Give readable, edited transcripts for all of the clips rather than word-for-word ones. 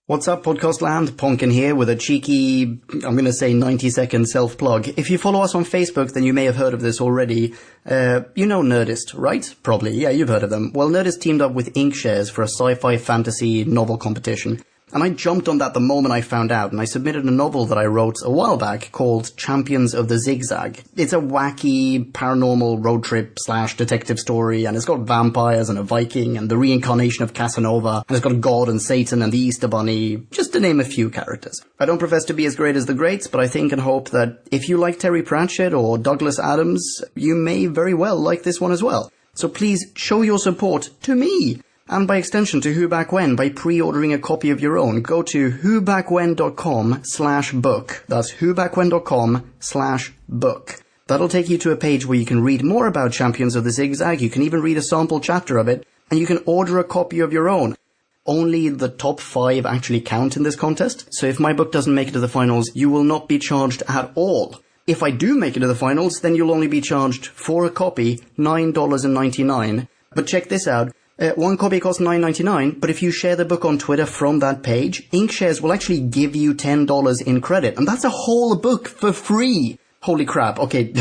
What's up, Podcast Land? Ponkin here with a cheeky, I'm going to say 90-second self-plug. If you follow us on Facebook, then you may have heard of this already. You know Nerdist, right? Probably. Yeah, you've heard of them. Well, Nerdist teamed up with Inkshares for a sci-fi fantasy novel competition. And I jumped on that the moment I found out, and I submitted a novel that I wrote a while back called Champions of the Zigzag. It's a wacky, paranormal road trip / detective story, and it's got vampires and a Viking and the reincarnation of Casanova, and it's got God and Satan and the Easter Bunny, just to name a few characters. I don't profess to be as great as the greats, but I think and hope that if you like Terry Pratchett or Douglas Adams, you may very well like this one as well. So please show your support to me! And by extension to Who Back When by pre-ordering a copy of your own. Go to whobackwhen.com/book. That's whobackwhen.com/book. That'll take you to a page where you can read more about Champions of the Zigzag. You can even read a sample chapter of it, and you can order a copy of your own. Only the top 5 actually count in this contest, so if my book doesn't make it to the finals, you will not be charged at all. If I do make it to the finals, then you'll only be charged for a copy $9.99. But check this out. One copy costs $9.99, but if you share the book on Twitter from that page, Inkshares will actually give you $10 in credit, and that's a whole book for free! Holy crap, okay.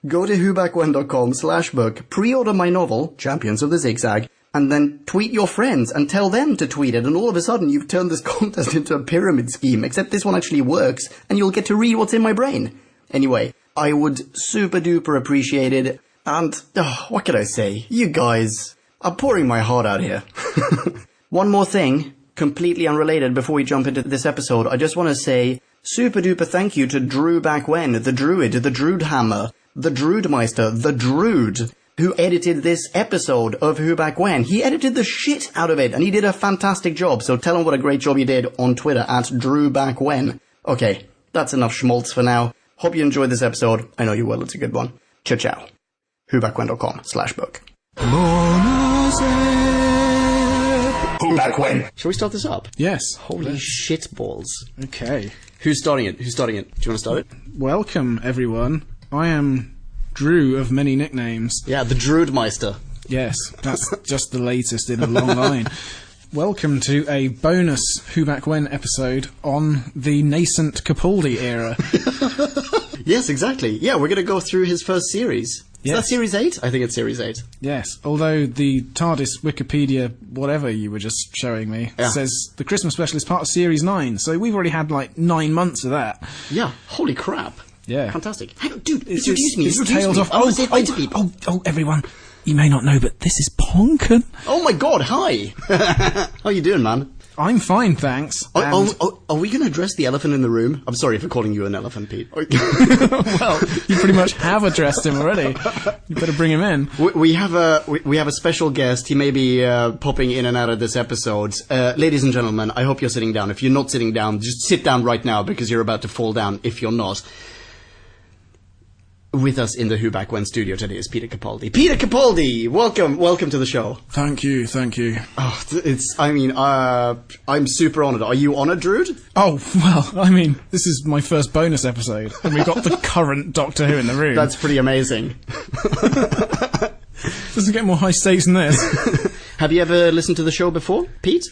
Go to whobackwhen.com/book, pre-order my novel, Champions of the Zigzag, and then tweet your friends and tell them to tweet it, and all of a sudden you've turned this contest into a pyramid scheme, except this one actually works, and you'll get to read what's in my brain. Anyway, I would super duper appreciate it, and, what can I say? You guys... I'm pouring my heart out here. One more thing, completely unrelated before we jump into this episode. I just want to say super duper thank you to Drew Back When, the Druid, the Druidhammer, the Druidmeister, the Druid, who edited this episode of Who Back When. He edited the shit out of it, and he did a fantastic job, so tell him what a great job he did on Twitter at Drew Back When. Okay, that's enough schmaltz for now. Hope you enjoyed this episode. I know you will, it's a good one. Ciao ciao. whobackwhen.com/book. Who Back When? Shall we start this up? Yes. Holy shit balls. Okay. Who's starting it? Do you want to start it? Welcome, everyone. I am Drew of many nicknames. Yeah, the Druidmeister. Yes, that's just the latest in a long line. Welcome to a bonus Who Back When episode on the nascent Capaldi era. Yes, exactly. Yeah, we're going to go through his first series. Is that Series 8? I think it's Series 8. Yes, although the TARDIS Wikipedia, whatever you were just showing me, says the Christmas special is part of Series 9, so we've already had like 9 months of that. Yeah, holy crap. Yeah. Fantastic. Hang on, dude, introduce me. Tails off. Oh, everyone, you may not know, but this is Ponkin. Oh my god, hi. How you doing, man? I'm fine, thanks. Are we going to address the elephant in the room? I'm sorry for calling you an elephant, Pete. Well, you pretty much have addressed him already. You better bring him in. We have a special guest. He may be popping in and out of this episode. Ladies and gentlemen, I hope you're sitting down. If you're not sitting down, just sit down right now because you're about to fall down if you're not. With us in the Who Back When studio today is Peter Capaldi. Peter Capaldi! Welcome to the show. Thank you. Oh, I'm super honoured. Are you honoured, Druid? Oh, well, I mean, this is my first bonus episode, and we've got the current Doctor Who in the room. That's pretty amazing. Doesn't get more high stakes than this. Have you ever listened to the show before, Pete?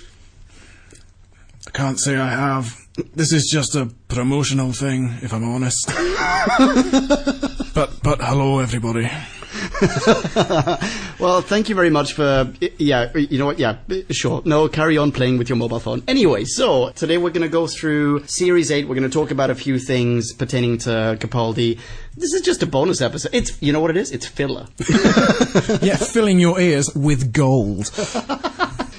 I can't say I have. This is just a promotional thing, if I'm honest. But hello, everybody. Well, thank you very much for... Yeah, you know what? Yeah, sure. No, carry on playing with your mobile phone. Anyway, so today we're going to go through Series 8. We're going to talk about a few things pertaining to Capaldi. This is just a bonus episode. It's, you know what it is? It's filler. Yeah, filling your ears with gold.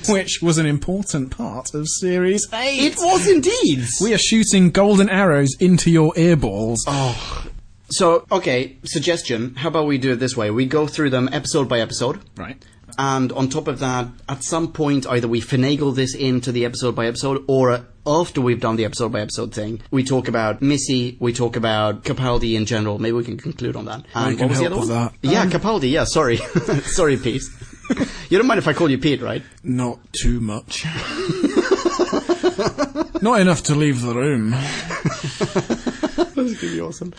Which was an important part of Series 8. It was indeed. We are shooting golden arrows into your earballs. Oh. So, okay, suggestion. How about we do it this way? We go through them episode by episode. Right. And on top of that, at some point, either we finagle this into the episode by episode, or after we've done the episode by episode thing, we talk about Missy, we talk about Capaldi in general. Maybe we can conclude on that. And what was the other one? That. Yeah, Capaldi, yeah, sorry. Sorry, Pete. You don't mind if I call you Pete, right? Not too much. Not enough to leave the room. That was going to be awesome.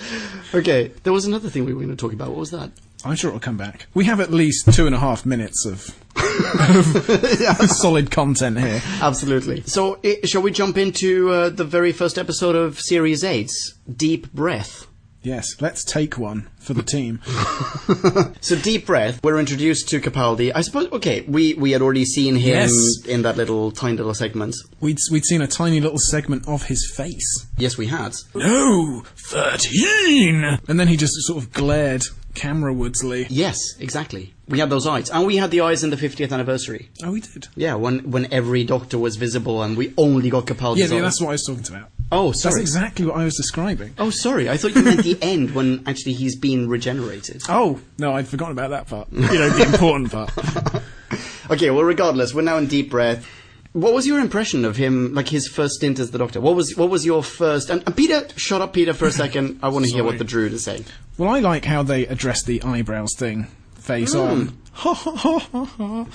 Okay, there was another thing we were going to talk about. What was that? I'm sure it'll come back. We have at least 2.5 minutes of solid content here. Absolutely. So, shall we jump into the very first episode of Series 8, Deep Breath? Yes, let's take one for the team. So, Deep Breath, we're introduced to Capaldi. I suppose, okay, we had already seen him in that tiny little segment. We'd seen a tiny little segment of his face. Yes, we had. No, 13! And then he just sort of glared camera-woodsly. Yes, exactly. We had those eyes. And we had the eyes in the 50th anniversary. Oh, we did? Yeah, when every Doctor was visible and we only got Capaldi's eyes. Yeah, that's what I was talking about. Oh, sorry. That's exactly what I was describing. Oh, sorry. I thought you meant the end when actually he's been regenerated. Oh, no, I'd forgotten about that part. The important part. Okay, well, regardless, we're now in Deep Breath. What was your impression of him, like his first stint as the Doctor? What was your first... And Peter, shut up, Peter, for a second. I want to hear what the Druid is saying. Well, I like how they address the eyebrows thing face on. Nice one.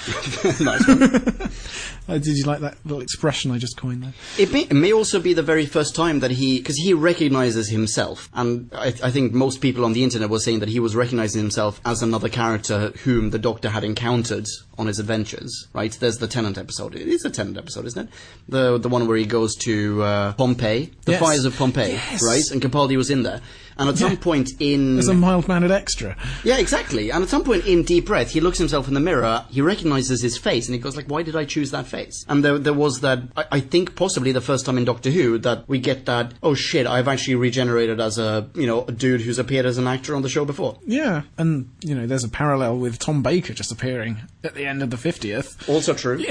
Did you like that little expression I just coined there? It may also be the very first time that because he recognises himself, and I think most people on the internet were saying that he was recognising himself as another character whom the Doctor had encountered on his adventures, right? There's the Tennant episode. It is a Tennant episode, isn't it? The one where he goes to Pompeii, the fires of Pompeii, right? And Capaldi was in there. And at some point as a mild-mannered extra. Yeah, exactly. And at some point in Deep Breath, he looks himself in the mirror, he recognises his face, and he goes like, why did I choose that face? And there was that, I think possibly the first time in Doctor Who, that we get that, oh shit, I've actually regenerated as a dude who's appeared as an actor on the show before. Yeah, and, there's a parallel with Tom Baker just appearing at the end of the 50th. Also true.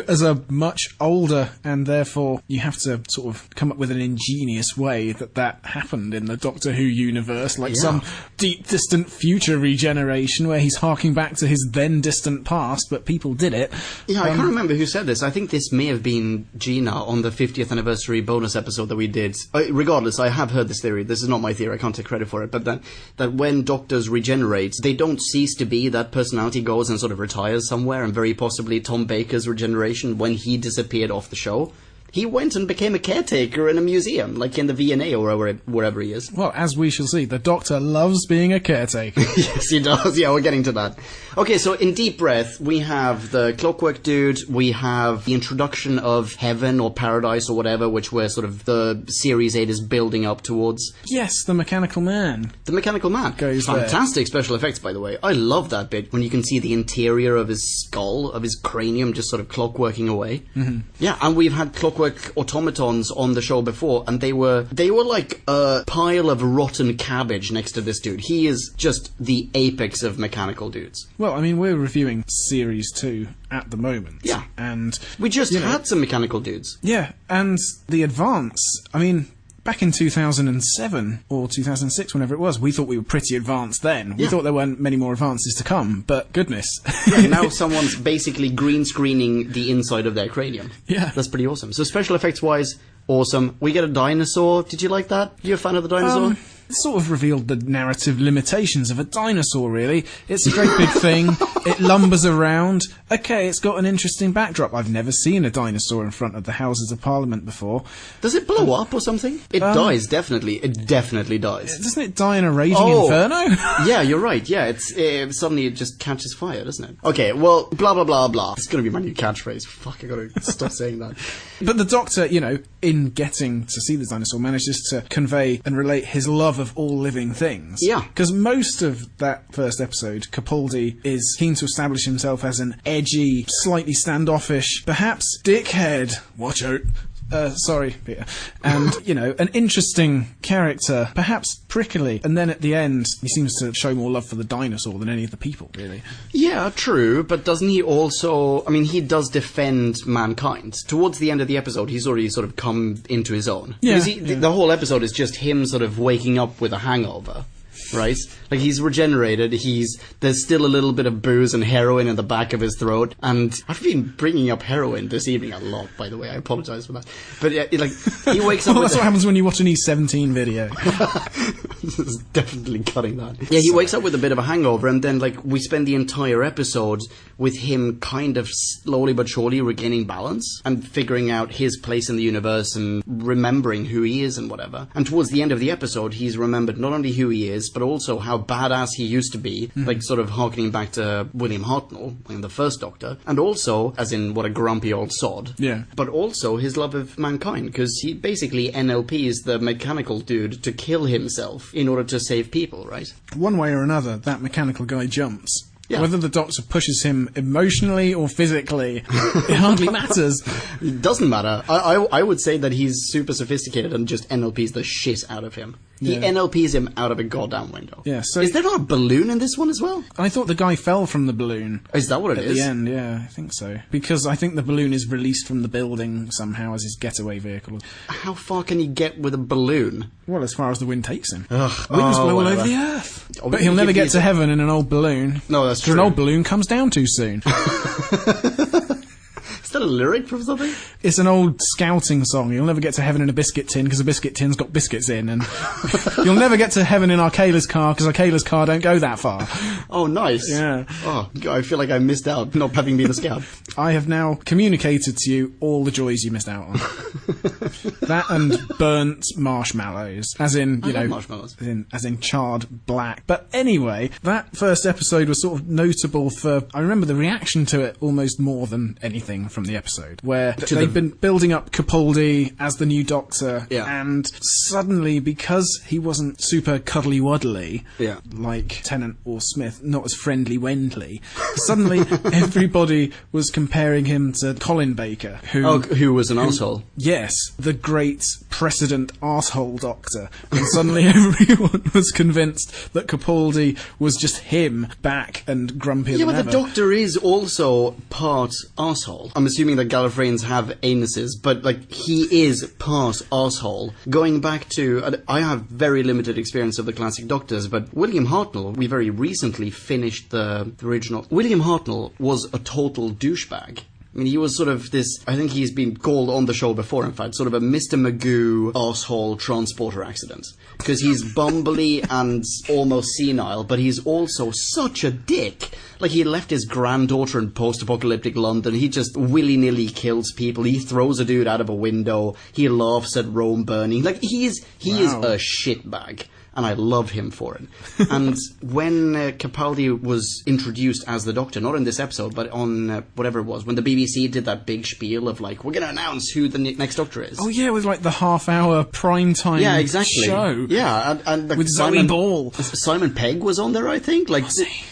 As a much older, and therefore you have to sort of come up with an ingenious way that happened in the Doctor Who universe, like some deep, distant future regeneration where he's harking back to his then distant past, but people did it. Yeah, I can't remember who said this. I think this may have been Gina on the 50th anniversary bonus episode that we did. Regardless, I have heard this theory. This is not my theory. I can't take credit for it. But that when Doctors regenerate, they don't cease to be. That personality goes and sort of retires somewhere, and very possibly Tom Baker's regeneration, when he disappeared off the show, he went and became a caretaker in a museum, like in the V&A or wherever he is. Well, as we shall see, the Doctor loves being a caretaker. Yes, he does. Yeah, we're getting to that. Okay, so in Deep Breath, we have the Clockwork Dude, we have the introduction of Heaven or Paradise or whatever, which we're sort of the Series 8 is building up towards. Yes, the Mechanical Man. The Mechanical Man. Goes Fantastic special effects, by the way. I love that bit when you can see the interior of his skull, of his cranium, just sort of clockworking away. Mm-hmm. Yeah, and we've had clockwork automatons on the show before, and they were like a pile of rotten cabbage next to this dude. He is just the apex of mechanical dudes. Well, I mean, we're reviewing Series 2 at the moment. Yeah. And we just had some mechanical dudes. Yeah, and the Advance, I mean, back in 2007 or 2006, whenever it was, we thought we were pretty advanced then. We thought there weren't many more advances to come, but goodness. Yeah, now someone's basically green screening the inside of their cranium. Yeah. That's pretty awesome. So special effects wise, awesome. We get a dinosaur. Did you like that? You a fan of the dinosaur? It sort of revealed the narrative limitations of a dinosaur, really. It's a great big thing. It lumbers around. Okay, it's got an interesting backdrop. I've never seen a dinosaur in front of the Houses of Parliament before. Does it blow up or something? It dies, definitely. It definitely dies. Doesn't it die in a raging inferno? Yeah, you're right. Yeah, suddenly it just catches fire, doesn't it? Okay, well, blah, blah, blah, blah. It's going to be my new catchphrase. Fuck, I got to stop saying that. But the Doctor, in getting to see the dinosaur, manages to convey and relate his love of all living things. Yeah. Because most of that first episode, Capaldi is keen to establish himself as an edgy, slightly standoffish, perhaps dickhead. Watch out. Sorry, Peter. And, an interesting character, perhaps prickly. And then at the end, he seems to show more love for the dinosaur than any of the people, really. Yeah, true. But doesn't he also... I mean, he does defend mankind. Towards the end of the episode, he's already sort of come into his own. Yeah. The whole episode is just him sort of waking up with a hangover. Right? Like, he's regenerated, there's still a little bit of booze and heroin in the back of his throat, and I've been bringing up heroin this evening a lot, by the way, I apologise for that. But, he wakes up well, that's what happens when you watch an E17 video. This is definitely cutting that. Yeah, he wakes up with a bit of a hangover, and then, we spend the entire episode with him kind of slowly but surely regaining balance, and figuring out his place in the universe, and remembering who he is and whatever. And towards the end of the episode, he's remembered not only who he is, but but also how badass he used to be, like sort of harkening back to William Hartnell in the first Doctor, and also, as in what a grumpy old sod, but also his love of mankind, because he basically NLPs the mechanical dude to kill himself in order to save people, right? One way or another, that mechanical guy jumps. Yeah. Whether the Doctor pushes him emotionally or physically, it hardly matters. It doesn't matter. I would say that he's super sophisticated and just NLPs the shit out of him. He NLPs him out of a goddamn window. Yeah, so is there not a balloon in this one as well? I thought the guy fell from the balloon. Is that what it is? At the end, yeah, I think so. Because I think the balloon is released from the building somehow as his getaway vehicle. How far can he get with a balloon? Well, as far as the wind takes him. Ugh. Winds blow all over the earth. But he'll never get to heaven in an old balloon. No, that's true. An old balloon comes down too soon. Is that a lyric from something? It's an old scouting song. You'll never get to heaven in a biscuit tin because a biscuit tin's got biscuits in, and you'll never get to heaven in Arcala's car because Arcala's car don't go that far. Oh, nice. Yeah. Oh, I feel like I missed out not having been a scout. I have now communicated to you all the joys you missed out on. That and burnt marshmallows, as in, you know, marshmallows. As in charred black. But anyway, that first episode was sort of notable for, I remember the reaction to it almost more than anything from the episode, where they've been building up Capaldi as the new Doctor, and suddenly, because he wasn't super cuddly-wuddly, like Tennant or Smith, not as friendly-wendly, suddenly everybody was comparing him to Colin Baker, who was an arsehole. Yes, the great precedent arsehole Doctor. And suddenly everyone was convinced that Capaldi was just him, back and grumpier than ever. Yeah, but the Doctor is also part arsehole. I'm assuming that Gallifreyans have anuses, but, like, he is part arsehole. Going back to... I have very limited experience of the classic Doctors, but William Hartnell, we very recently finished the original... William Hartnell was a total douchebag. I mean, he was sort of this... I think he's been called on the show before, in fact, sort of a Mr. Magoo arsehole transporter accident. Because he's bumbly and almost senile, but he's also such a dick. Like, he left his granddaughter in post-apocalyptic London. He just willy-nilly kills people. He throws a dude out of a window. He laughs at Rome burning. Like, he is a shitbag. And I love him for it. And when Capaldi was introduced as the Doctor, not in this episode, but on whatever it was, when the BBC did that big spiel of, like, we're going to announce who the next Doctor is. Oh, yeah, with, like, the half-hour prime-time show. Yeah, and with Zoe Ball. Simon Pegg was on there, I think. Like,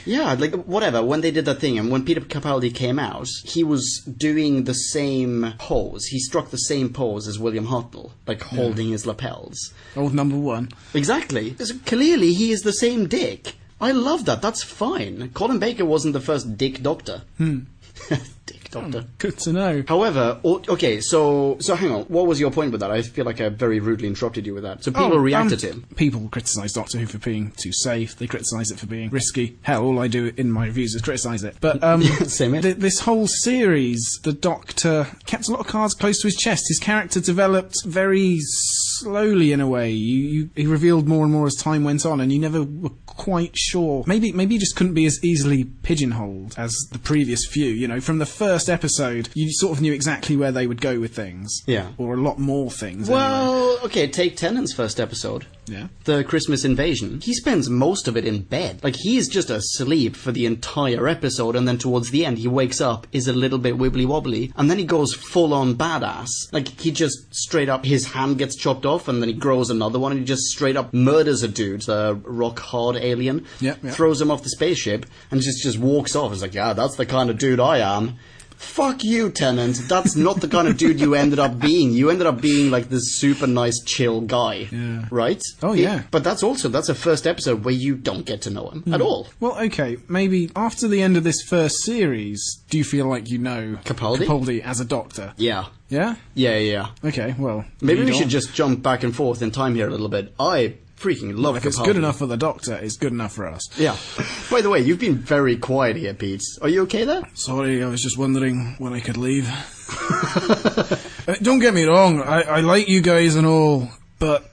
yeah, like, whatever, when they did that thing, and when Peter Capaldi came out, he was doing the same pose. He struck the same pose as William Hartnell, like, holding his lapels. Old number one. Exactly. So clearly he is the same dick. I love that. That's fine. Colin Baker wasn't the first dick Doctor. Dick Doctor. Good to know. However, okay, so hang on. What was your point with that? I feel like I very rudely interrupted you with that. So people reacted to him. People criticise Doctor Who for being too safe. They criticise it for being risky. Hell, all I do in my reviews is criticise it. But Same here. This whole series, the Doctor kept a lot of cards close to his chest. His character developed very slowly in a way. He revealed more and more as time went on, and you never were quite sure. Maybe he just couldn't be as easily pigeonholed as the previous few. You know, from the first episode, you sort of knew exactly where they would go with things. Yeah. Or a lot more things. Well, anyway. Okay, take Tennant's first episode. Yeah. The Christmas invasion. He spends most of it in bed. Like, he's just asleep for the entire episode, and then towards the end he wakes up, is a little bit wibbly-wobbly, and then he goes full-on badass. Like, he just straight up, his hand gets chopped off, and then he grows another one, and he just straight up murders a dude, the rock-hard alien, throws him off the spaceship, and just walks off. It's like, yeah, that's the kind of dude I am. Fuck you, Tennant. That's not the kind of dude you ended up being. You ended up being like this super nice, chill guy. Yeah. Right? Oh, yeah. But that's a first episode where you don't get to know him at all. Well, okay, maybe after the end of this first series, do you feel like you know Capaldi as a Doctor? Yeah. Yeah? Yeah. Okay, well... Maybe we should just jump back and forth in time here a little bit. I freaking love Capaldi. If it's good enough for the Doctor, it's good enough for us. Yeah. By the way, you've been very quiet here, Pete. Are you okay there? Sorry, I was just wondering when I could leave. Don't get me wrong, I like you guys and all, but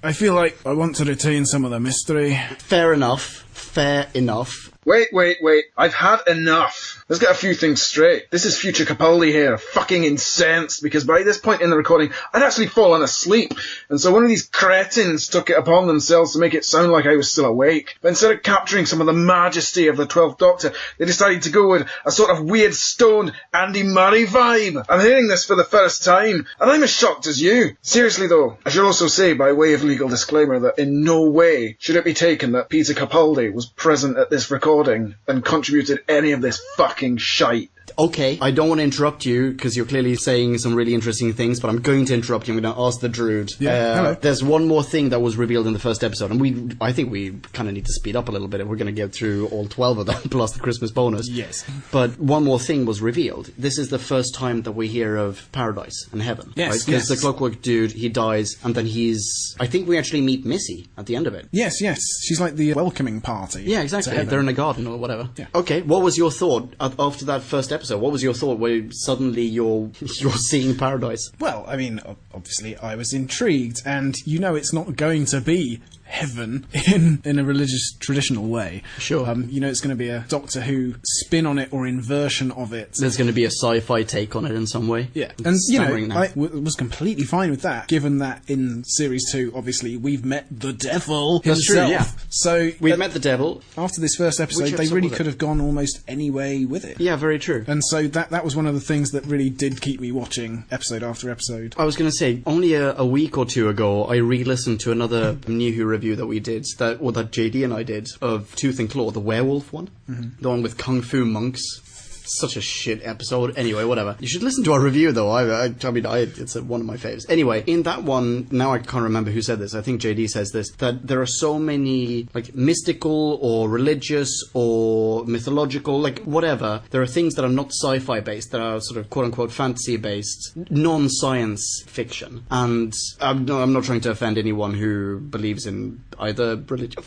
I feel like I want to retain some of the mystery. Fair enough. Wait, I've had enough. let's get a few things straight. This is future Capaldi here, fucking incensed, because by this point in the recording, I'd actually fallen asleep, and so one of these cretins took it upon themselves to make it sound like I was still awake. But instead of capturing some of the majesty of the 12th Doctor, they decided to go with a sort of weird stoned Andy Murray vibe. I'm hearing this for the first time, and I'm as shocked as you. Seriously though, I should also say by way of legal disclaimer that in no way should it be taken that Peter Capaldi was present at this recording and contributed any of this fucking shite. Okay, I don't want to interrupt you because you're clearly saying some really interesting things, but I'm going to interrupt you. I'm going to ask the Druid. Hello. There's one more thing that was revealed in the first episode, and I think we kind of need to speed up a little bit if we're going to get through all 12 of them, plus the Christmas bonus. Yes. But one more thing was revealed. This is the first time that we hear of paradise and heaven. Yes, right? Because the Clockwork Dude, he dies, and then I think we actually meet Missy at the end of it. Yes. She's like the welcoming party. Yeah, exactly. They're in a garden or whatever. Yeah. Okay, what was your thought after that first episode? What was your thought where suddenly you're seeing paradise? Well, I mean, obviously I was intrigued, and it's not going to be heaven in a religious traditional way. Sure. It's going to be a Doctor Who spin on it or inversion of it. There's going to be a sci-fi take on it in some way. Yeah. And, I was completely fine with that, given that in Series 2, obviously, we've met the devil That's himself. true, yeah. So we've met the devil. After this first episode, they really could have gone almost any way with it. Yeah, very true. And so that was one of the things that really did keep me watching episode after episode. I was going to say, only a week or two ago, I re-listened to another New Who review that we did, that JD and I did, of Tooth and Claw, the werewolf one. Mm-hmm. The one with Kung Fu monks. Such a shit episode. Anyway, whatever. You should listen to our review, though. It's one of my faves. Anyway, in that one, now I can't remember who said this. I think JD says this, that there are so many, mystical or religious or mythological, whatever. There are things that are not sci-fi based, that are sort of quote-unquote fantasy based, non-science fiction. And I'm not trying to offend anyone who believes in either religion.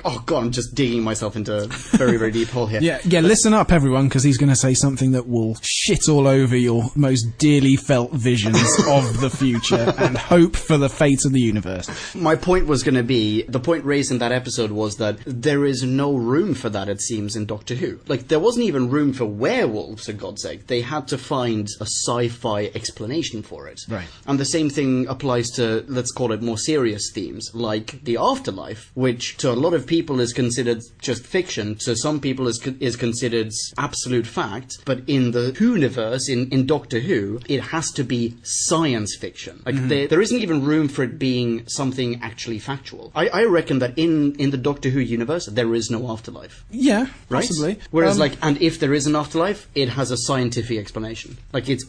Oh god, I'm just digging myself into a very, very deep hole here. Yeah, listen up, everyone, because he's going to say something that will shit all over your most dearly felt visions of the future and hope for the fate of the universe. My point was going to be, the point raised in that episode was that there is no room for that, it seems, in Doctor Who. There wasn't even room for werewolves, for God's sake. They had to find a sci-fi explanation for it. Right. And the same thing applies to, let's call it, more serious themes, like the afterlife, which to a lot of people is considered just fiction, to some people is considered absolute fact, but in the Who-universe, in Doctor Who, it has to be science fiction. There isn't even room for it being something actually factual. I reckon that in the Doctor Who universe, there is no afterlife. Yeah, right? possibly. Whereas, and if there is an afterlife, it has a scientific explanation. It's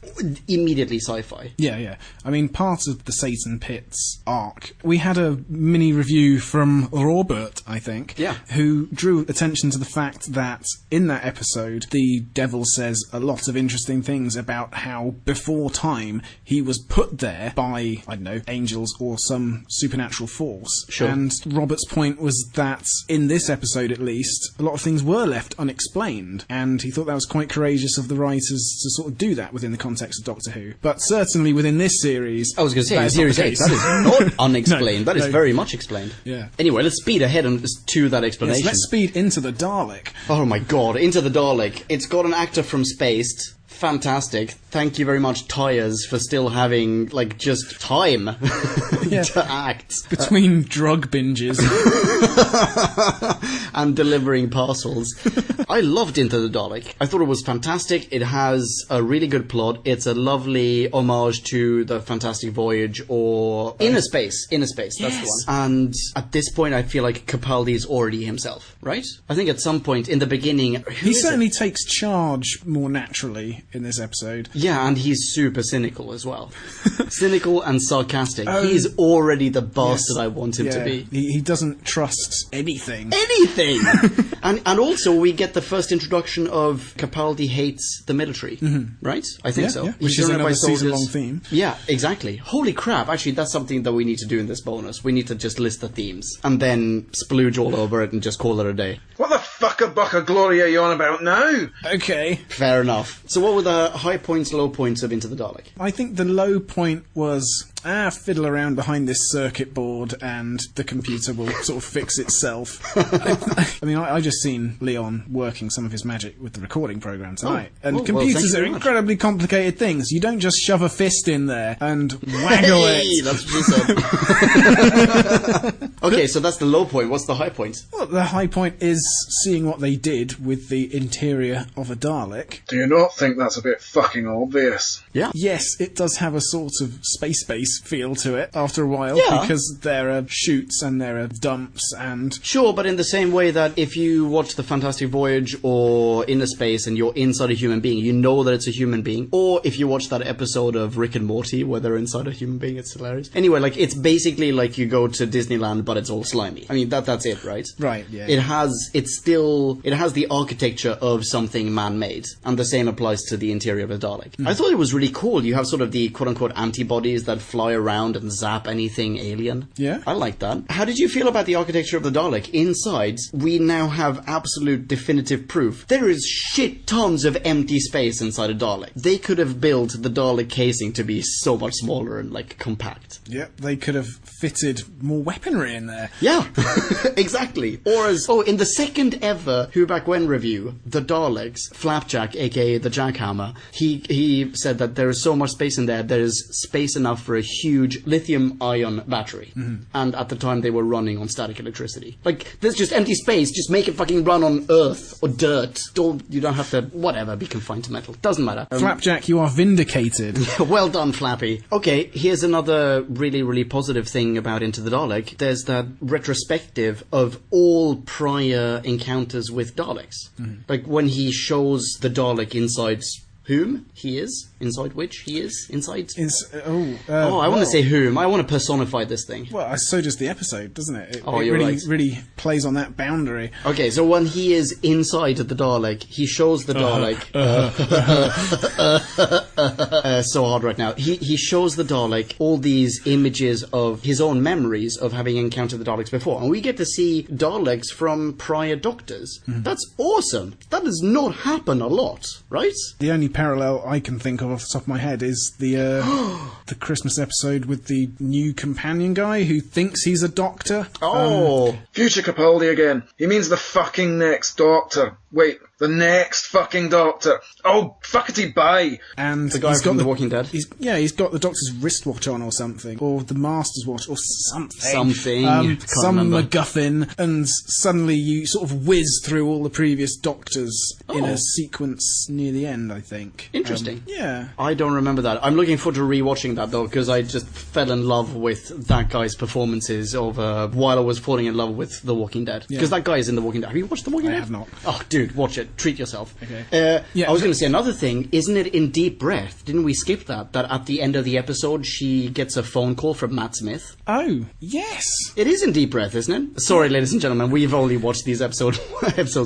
immediately sci-fi. Yeah. I mean, part of the Satan Pits arc, we had a mini review from Robert, I think, who drew attention to the fact that in that episode, the devil says a lot of interesting things about how before time he was put there by, I don't know, angels or some supernatural force. Sure. And Robert's point was that in this episode at least, a lot of things were left unexplained, and he thought that was quite courageous of the writers to sort of do that within the context of Doctor Who. But certainly within this series, I was going to say, in Series 8, that is not unexplained. That is very much explained. Yeah. Anyway, let's speed ahead to that explanation. Yes, let's speed into the Dalek. Oh my god, into the Dalek. It's got an actor from Spaced. Fantastic. Thank you very much, Tyres, for still having, just time to act. Between drug binges. And delivering parcels. I loved Into the Dalek. I thought it was fantastic. It has a really good plot. It's a lovely homage to the Fantastic Voyage or Inner Space. Inner Space, that's the one. And at this point, I feel like Capaldi is already himself, right? I think at some point in the beginning... He certainly takes charge more naturally in this episode. Yeah, and he's super cynical as well. Cynical and sarcastic. He's already the bastard I want him to be. He doesn't trust anything. Anything! and also we get the first introduction of Capaldi hates the military, right? I think so. Yeah. Which is another season-long theme. Yeah, exactly. Holy crap, actually that's something that we need to do in this bonus. We need to just list the themes and then splooge all over it and just call it a day. What the fuck buck of glory are you on about now? Okay. Fair enough. So what were the high points, low points of Into the Dalek? I think the low point was, fiddle around behind this circuit board and the computer will sort of fix itself. I mean, I just seen Leon working some of his magic with the recording program tonight. And computers are incredibly complicated things. You don't just shove a fist in there and waggle it. That's what she said. Okay, so that's the low point. What's the high point? Well, the high point is seeing what they did with the interior of a Dalek. Do you not think that's a bit fucking obvious? Yeah. Yes, it does have a sort of space feel to it after a while, Yeah. because there are chutes and there are dumps and... Sure, but in the same way that if you watch The Fantastic Voyage or Inner Space and you're inside a human being, you know that it's a human being. Or if you watch that episode of Rick and Morty where they're inside a human being, it's hilarious. Anyway, like, it's basically like you go to Disneyland, but it's all slimy. I mean, that's it, right? Right, yeah. It has the architecture of something man-made, and the same applies to the interior of a Dalek. I thought it was really cool. You have sort of the quote-unquote antibodies that fly around and zap anything alien. Yeah. I like that. How did you feel about the architecture of the Dalek? Inside, we now have absolute definitive proof. There is shit tons of empty space inside a Dalek. They could have built the Dalek casing to be so much smaller and, like, compact. Yep, they could have fitted more weaponry in there. Yeah, exactly. Or as, in the second ever Who Back When review, the Daleks, Flapjack, aka the Jackhammer, he said that there is so much space in there, there is space enough for a huge lithium-ion battery. And at the time they were running on static electricity. Like, there's just empty space, just make it fucking run on earth or dirt. You don't have to, whatever, be confined to metal. Doesn't matter. Flapjack, you are vindicated. Well done, Flappy. Okay, here's another really, really positive thing about Into the Dalek. There's that retrospective of all prior encounters with Daleks. Like when he shows the Dalek inside whom he is, inside which he is, inside... I want to say whom. I want to personify this thing. Well, so does the episode, doesn't it? You're really, right. really plays on that boundary. Okay, so when he is inside the Dalek, he shows the Dalek... so hard right now. He shows the Dalek all these images of his own memories of having encountered the Daleks before. And we get to see Daleks from prior Doctors. That's awesome. That does not happen a lot, right? The only parallel I can think of off the top of my head is the the Christmas episode with the new companion guy who thinks he's a doctor. Future Capaldi again. He means the fucking next Doctor. Wait, the next fucking Doctor. Oh, fuckity bye. And the guy from The Walking Dead. He's got the Doctor's wristwatch on or something, or the Master's watch or something. Some MacGuffin, and suddenly you sort of whiz through all the previous Doctors in a sequence near the end, I think. Interesting. Yeah. I don't remember that. I'm looking forward to rewatching that though, because I just fell in love with that guy's performances while I was falling in love with The Walking Dead. Because that guy is in The Walking Dead. Have you watched The Walking Dead? I have not. Oh, dude, watch it. Treat yourself. Okay. I was going to say another thing. Isn't it in Deep Breath? Didn't we skip that? That at the end of the episode, she gets a phone call from Matt Smith. Oh, yes. It is in Deep Breath, isn't it? Sorry, ladies and gentlemen, we've only watched these episodes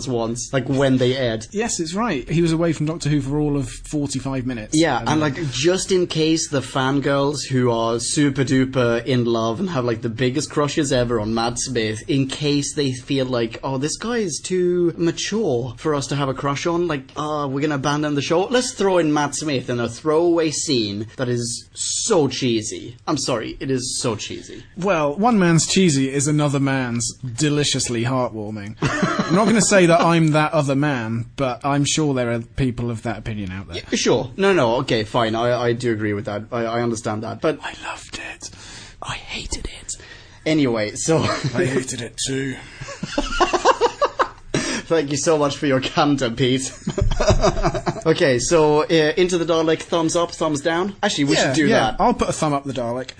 once, like when they aired. Yes, it's right. He was away from Doctor Who for all of 45 minutes. Yeah, and like, just in case the fangirls who are super duper in love and have like the biggest crushes ever on Matt Smith, in case they feel like, this guy is too mature for us to have a crush on, like, we're gonna abandon the show, let's throw in Matt Smith in a throwaway scene that is so cheesy. I'm sorry, it is so cheesy. Well, one man's cheesy is another man's deliciously heartwarming. I'm not going to say that I'm that other man, but I'm sure there are people of that opinion out there. Yeah, sure. No, okay, fine. I do agree with that. I understand that. But I loved it. I hated it. Anyway, so... I hated it too. Thank you so much for your candor, Pete. Okay, so Into the Dalek, thumbs up, thumbs down. Actually, we should do that. I'll put a thumb up the Dalek.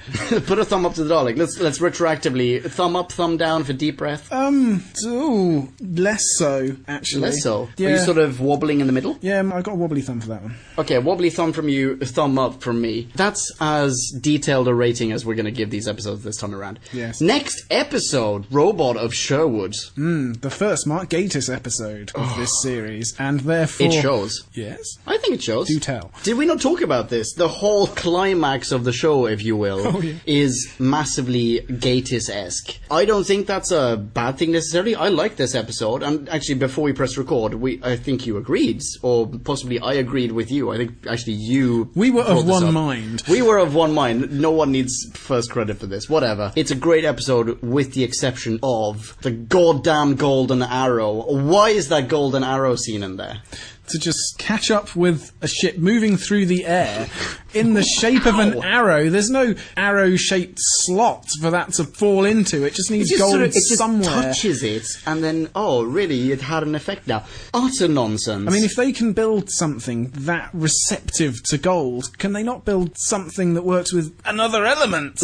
Put a thumb up to the Dalek. Let's retroactively thumb up, thumb down for Deep Breath. Less so actually. Less so. Yeah. Are you sort of wobbling in the middle? Yeah, I got a wobbly thumb for that one. Okay, wobbly thumb from you, thumb up from me. That's as detailed a rating as we're going to give these episodes this time around. Yes. Next episode, Robot of Sherwood. The first Mark Gatiss episode. episode of this series, and therefore... It shows. Yes? I think it shows. Do tell. Did we not talk about this? The whole climax of the show, if you will, is massively Gatiss-esque. I don't think that's a bad thing necessarily. I like this episode, and actually before we press record, I think you agreed, or possibly I agreed with you. I think actually you... We were of one up. mind. We were of one mind. No one needs first credit for this. Whatever. It's a great episode with the exception of the goddamn golden arrow. Why is that golden arrow scene in there? To just catch up with a ship moving through the air in the shape of an arrow. There's no arrow-shaped slot for that to fall into. It just needs gold somewhere. It just touches it, and then, oh, really, it had an effect now. Utter nonsense. I mean, if they can build something that receptive to gold, can they not build something that works with another element?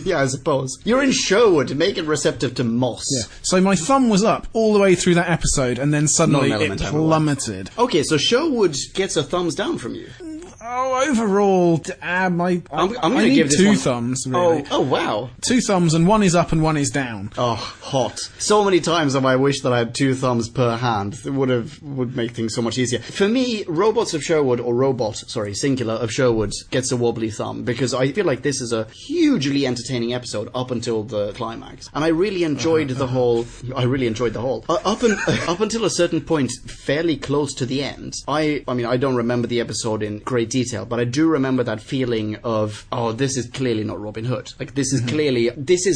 Yeah, I suppose. You're in Sherwood, make it receptive to moss. Yeah. So my thumb was up all the way through that episode, and then suddenly it plummeted. Okay, so Sherwood gets a thumbs down from you. Oh, overall, I'm I going to need give this two one... thumbs, really. Oh, wow. 2 thumbs, and one is up and one is down. Oh, hot. So many times have I wished that I had 2 thumbs per hand. It would make things so much easier. For me, singular, of Sherwood gets a wobbly thumb, because I feel like this is a hugely entertaining episode up until the climax. And I really enjoyed the whole... Up until a certain point, fairly close to the end, I mean, I don't remember the episode in great detail, but I do remember that feeling of, oh, this is clearly not Robin Hood. Like, this is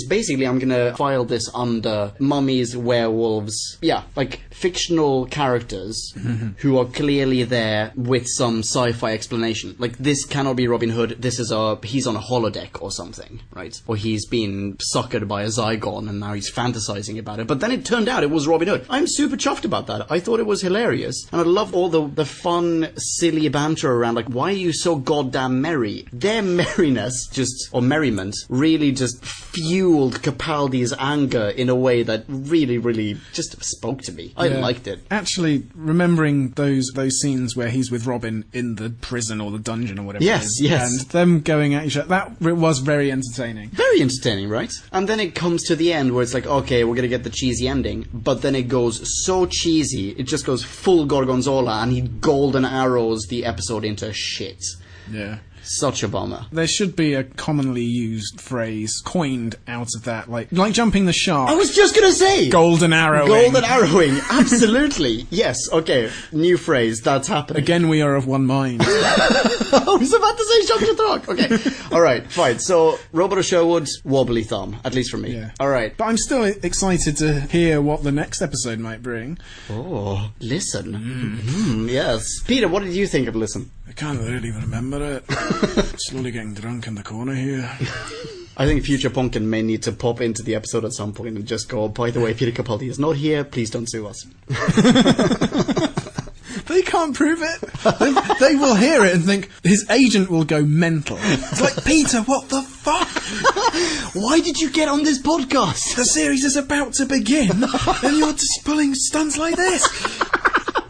basically, I'm gonna file this under mummies, werewolves, like fictional characters who are clearly there with some sci-fi explanation. Like, this cannot be Robin Hood, he's on a holodeck or something, right? Or he's been suckered by a Zygon and now he's fantasizing about it. But then it turned out it was Robin Hood. I'm super chuffed about that. I thought it was hilarious. And I love all the fun, silly banter around, like, why are you so goddamn merry? Their merriness, or merriment, really just fueled Capaldi's anger in a way that really, really just spoke to me. I liked it. Actually, remembering those scenes where he's with Robin in the prison or the dungeon or whatever it is, and them going at each other, that was very entertaining. Very entertaining, right? And then it comes to the end where it's like, okay, we're gonna get the cheesy ending, but then it goes so cheesy, it just goes full Gorgonzola, and he golden arrows the episode into shit. Yeah. Such a bummer. There should be a commonly used phrase coined out of that, like jumping the shark. I was just gonna say! Golden arrowing. Golden arrowing, absolutely. Yes, okay, new phrase, that's happening. Again, we are of one mind. I was about to say jump the rock. Okay, alright, fine. So, Robert of Sherwood, wobbly thumb, at least for me. Yeah. Alright. But I'm still excited to hear what the next episode might bring. Oh, Listen. Yes. Peter, what did you think of Listen? I can't really remember it. Slowly getting drunk in the corner here. I think Future Pumpkin may need to pop into the episode at some point and just go, by the way, Peter Capaldi is not here, please don't sue us. They can't prove it. They will hear it and think, his agent will go mental. It's like, Peter, what the fuck? Why did you get on this podcast? The series is about to begin, and you're just pulling stunts like this.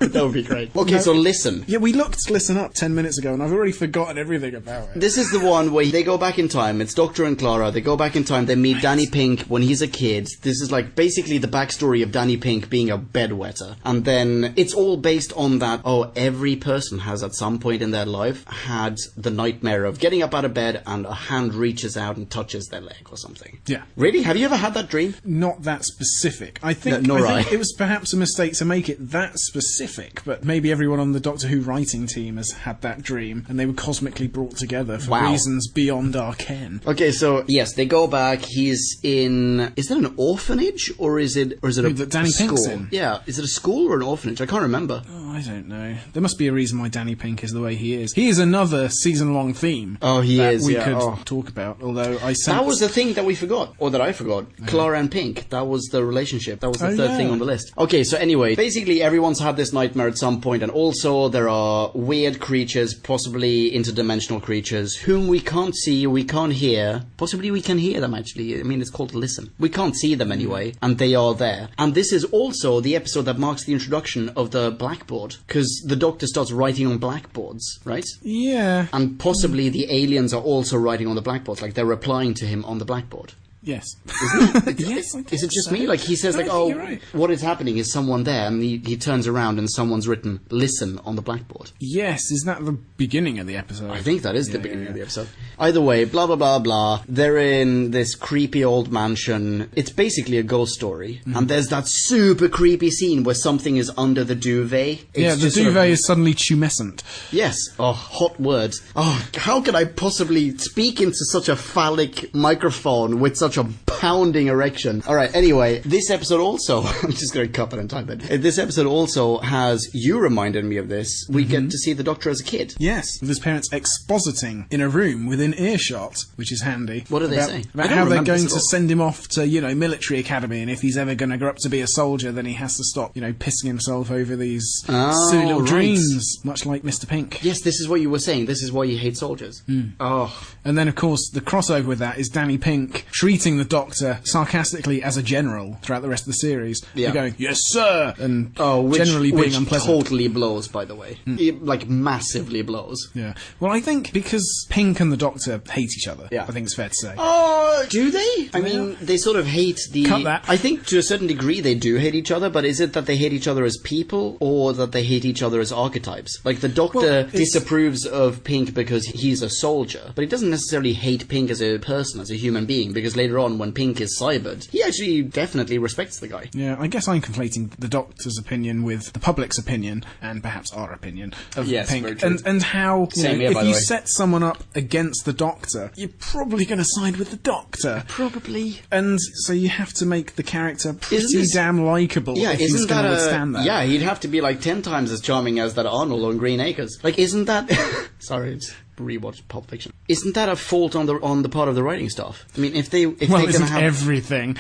That would be great. Okay, so Listen. Yeah, we looked Listen up 10 minutes ago, and I've already forgotten everything about it. This is the one where they go back in time. It's Doctor and Clara. They go back in time. They meet Danny Pink when he's a kid. This is like basically the backstory of Danny Pink being a bedwetter. And then it's all based on that, every person has at some point in their life had the nightmare of getting up out of bed and a hand reaches out and touches their leg or something. Yeah. Really? Have you ever had that dream? Not that specific. I think it was perhaps a mistake to make it that specific. But maybe everyone on the Doctor Who writing team has had that dream, and they were cosmically brought together for reasons beyond our ken. Okay, so yes, they go back. He's in. Is it an orphanage or is it a Danny school? Pink's in. Yeah, is it a school or an orphanage? I can't remember. Oh, I don't know. There must be a reason why Danny Pink is the way he is. He is another season-long theme. Oh, he is. We could talk about. Although that was the thing that we forgot, or that I forgot. Clara and Pink. That was the relationship. That was the third thing on the list. Okay, so anyway, basically everyone's had this nightmare at some point, and also there are weird creatures, possibly interdimensional creatures, whom we can't see, we can't hear. Possibly we can hear them, actually. I mean, it's called Listen. We can't see them anyway, and they are there. And this is also the episode that marks the introduction of the blackboard, because the Doctor starts writing on blackboards, right? Yeah. And possibly the aliens are also writing on the blackboards, like they're replying to him on the blackboard. Yes. Isn't it? Yes, I Is it just so. me? Like, he says, No, like, I think oh, you're right. what is happening is someone there, and he turns around and someone's written, listen, on the blackboard. Yes, is that the beginning of the episode? I think that is the beginning of the episode. Either way, blah, blah, blah, blah. They're in this creepy old mansion. It's basically a ghost story. And there's that super creepy scene where something is under the duvet. It's the just sort of- duvet is suddenly tumescent. Yes. Oh, hot words. Oh, how could I possibly speak into such a phallic microphone with such a pounding erection? Alright, anyway, this episode also, I'm just going to cut it and type it. This episode also has, you reminded me of this, we get to see the Doctor as a kid. Yes, with his parents expositing in a room within earshot, which is handy. What do they say? I About don't how they're remember going this at to all. send him off to, military academy, and if he's ever going to grow up to be a soldier, then he has to stop, pissing himself over these silly little right. dreams, much like Mr. Pink. Yes, this is what you were saying. This is why you hate soldiers. Oh. And then, of course, the crossover with that is Danny Pink treating the Doctor sarcastically as a general throughout the rest of the series. Yeah. They're going, yes, sir! And Which, generally being which unpleasant. totally blows, by the way. Like, massively blows. Yeah. Well, I think because Pink and the Doctor hate each other, Yeah. I think it's fair to say. Oh, do they? I mean, they sort of hate the... Cut that. I think to a certain degree they do hate each other, but is it that they hate each other as people, or that they hate each other as archetypes? Like, the Doctor disapproves of Pink because he's a soldier, but he doesn't necessarily hate Pink as a person, as a human being, because later on, when Pink is cybered, he actually definitely respects the guy. Yeah, I guess I'm conflating the Doctor's opinion with the public's opinion, and perhaps our opinion of Yes, Pink. very true. And how, Same here, by if the you way. set someone up against the Doctor, you're probably going to side with the Doctor. Probably. And so you have to make the character pretty Isn't this- damn likeable Yeah, if he's isn't going that to withstand that. Yeah, he'd have to be like 10 times as charming as that Arnold on Green Acres. Like, isn't that... Sorry, it's rewatched Pulp Fiction. Isn't that a fault on the part of the writing staff? I mean, if Well, they're gonna isn't have... everything.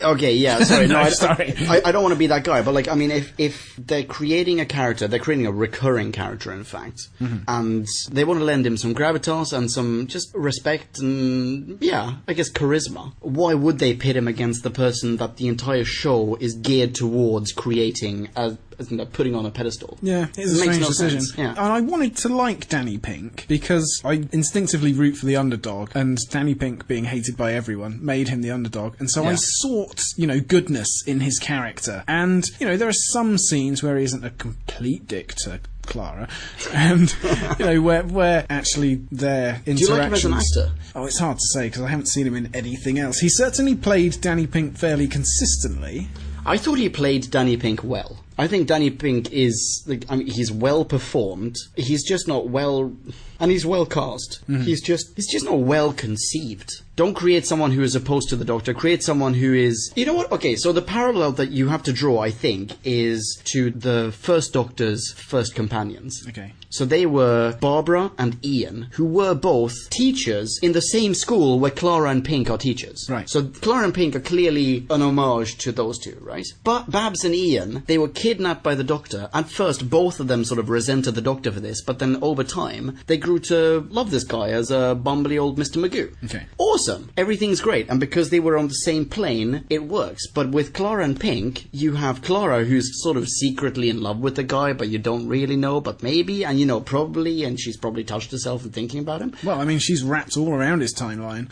Okay, yeah, sorry. No, I, sorry. I don't want to be that guy, but like, I mean, if they're creating a character, they're creating a recurring character, in fact, and they want to lend him some gravitas and some just respect and, yeah, I guess charisma. Why would they pit him against the person that the entire show is geared towards creating as putting on a pedestal? Yeah, it's a It makes strange no decision. sense, yeah. And I wanted to like Danny Pink because I instinctively root for the underdog, and Danny Pink being hated by everyone made him the underdog. And so I Yeah. sought, goodness in his character. And, there are some scenes where he isn't a complete dick to Clara, and, where actually their interactions... Do you like him as an actor? Oh, it's hard to say because I haven't seen him in anything else. He certainly played Danny Pink fairly consistently. I thought he played Danny Pink well. I think Danny Pink is, he's well performed. He's just not well, and he's well cast. He's just not well conceived. Don't create someone who is opposed to the Doctor. Create someone who is... You know what? Okay, so the parallel that you have to draw, I think, is to the first Doctor's first companions. Okay. So they were Barbara and Ian, who were both teachers in the same school where Clara and Pink are teachers. Right. So Clara and Pink are clearly an homage to those two, right? But Babs and Ian, they were kidnapped by the Doctor. At first, both of them sort of resented the Doctor for this, but then over time, they grew to love this guy as a bumbly old Mr. Magoo. Okay. Awesome. Everything's great. And because they were on the same plane, it works. But with Clara and Pink, you have Clara who's sort of secretly in love with the guy, but you don't really know, but maybe, and probably, and she's probably touched herself and thinking about him. Well, I mean, she's wrapped all around his timeline.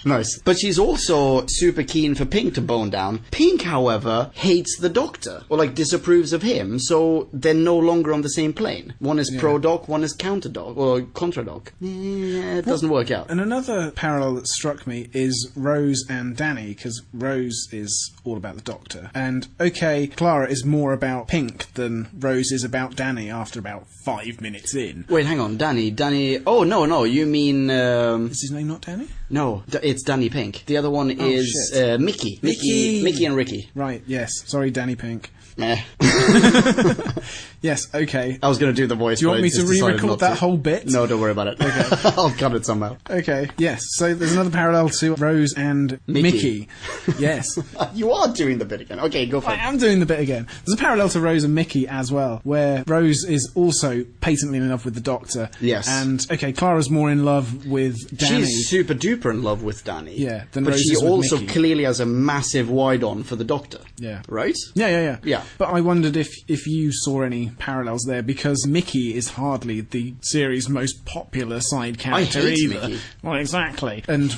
Nice. But she's also super keen for Pink to bone down. Pink, however, hates the Doctor, or disapproves of him, so they're no longer on the same plane. One is pro-Doc, one is counter-Doc, or contra-Doc. Yeah, it doesn't work out. And another parallel that struck me is Rose and Danny, because Rose is all about the Doctor. And, okay, Clara is more about Pink than Rose is about Danny after about 5 minutes in. Wait, hang on, Danny... Oh, no, you mean... Is his name not Danny? No, it's Danny Pink. The other one is shit. Mickey. Mickey. Mickey and Ricky. Right, yes. Sorry, Danny Pink. Meh. Yes, okay. I was going to do the voice, Do you but want I me to just decided re-record not that to. whole bit? No, don't worry about it. Okay. I'll cut it somehow. Okay, yes. So there's another parallel to Rose and Mickey. Yes. You are doing the bit again. Okay, go for I it. am doing the bit again. There's a parallel to Rose and Mickey as well, where Rose is also patently in love with the Doctor. Yes. And, okay, Clara's more in love with Danny. She's super duper in love with Danny. Yeah, then but Rose she is with also Mickey. clearly has a massive wide on for the Doctor. Yeah. Right? Yeah. Yeah. But I wondered if you saw any parallels there, because Mickey is hardly the series' most popular side character either. Mickey. Well, exactly. And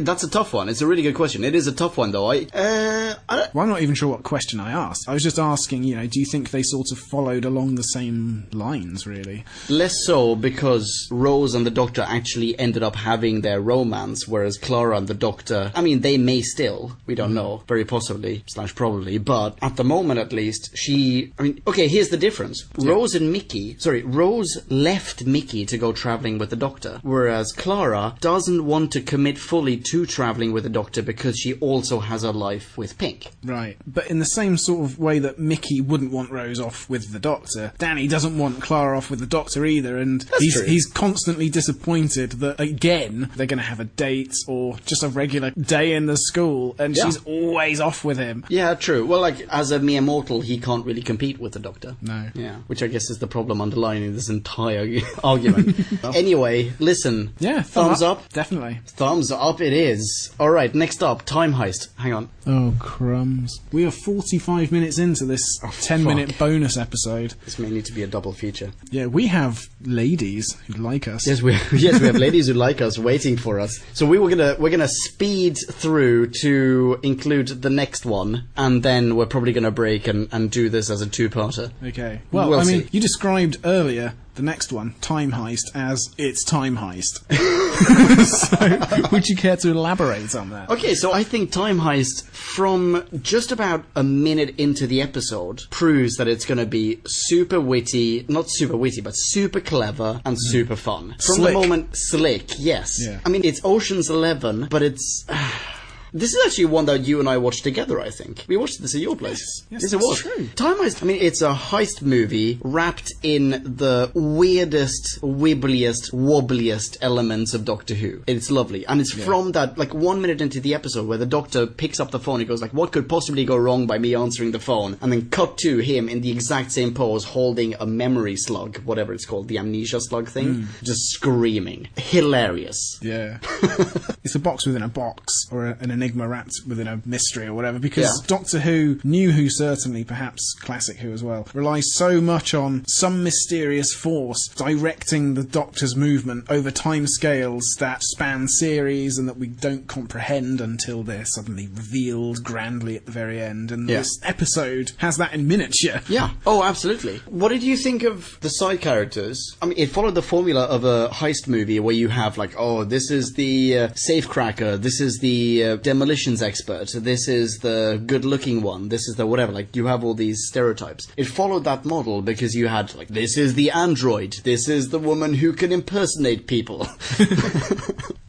that's a tough one. It's a really good question. It is a tough one, though. I'm not even sure what question I asked. I was just asking, do you think they sort of followed along the same lines, really? Less so, because Rose and the Doctor actually ended up having their romance, whereas Clara and the Doctor, I mean, they may still, we don't know, very possibly, / probably, but at the moment at least, here's the difference. Yeah. Rose left Mickey to go travelling with the Doctor, whereas Clara doesn't want to commit fully to travelling with the Doctor because she also has a life with Pink. Right. But in the same sort of way that Mickey wouldn't want Rose off with the Doctor, Danny doesn't want Clara off with the Doctor either, and he's constantly disappointed that, again, they're going to have a date or just a regular day in the school, and she's always off with him. Yeah, true. Well, as a mere mortal, he can't really compete with the Doctor. No. Yeah, which I guess is the problem underlying this entire argument. Anyway, listen. Yeah, thumbs up. Definitely. Thumbs up it is. Alright, next up, Time Heist. Hang on. Oh, crumbs. We are 45 minutes into this 10-minute bonus episode. This may need to be a double feature. Yeah, we have ladies who like us. Yes, we have ladies who like us waiting for us. So we're gonna speed through to include the next one, and then we're probably gonna break and do this as a two-parter. Okay. Well, We'll I mean, see. you described earlier the next one, Time Heist, as it's Time Heist. So, would you care to elaborate on that? Okay, so I think Time Heist, from just about a minute into the episode, proves that it's going to be super witty, not super witty, but super clever and super fun. From Slick. the moment, slick, yes. Yeah. I mean, it's Ocean's 11, but it's... This is actually one that you and I watched together, I think. We watched this at your place. Yes, it that's was. true. Time Heist, I mean, it's a heist movie wrapped in the weirdest, wibbliest, wobbliest elements of Doctor Who. It's lovely. And it's from that, 1 minute into the episode where the Doctor picks up the phone, he goes what could possibly go wrong by me answering the phone? And then cut to him in the exact same pose, holding a memory slug, whatever it's called, the amnesia slug thing, just screaming. Hilarious. Yeah. It's a box within a box, or an enigma wrapped within a mystery or whatever, because Doctor Who, New Who certainly, perhaps Classic Who as well, relies so much on some mysterious force directing the Doctor's movement over time scales that span series and that we don't comprehend until they're suddenly revealed grandly at the very end, and this episode has that in miniature. Yeah. Oh, absolutely. What did you think of the side characters? I mean, it followed the formula of a heist movie where you have this is the safecracker, this is the demolitions expert, this is the good-looking one, this is the whatever. You have all these stereotypes. It followed that model because you had, this is the android, this is the woman who can impersonate people.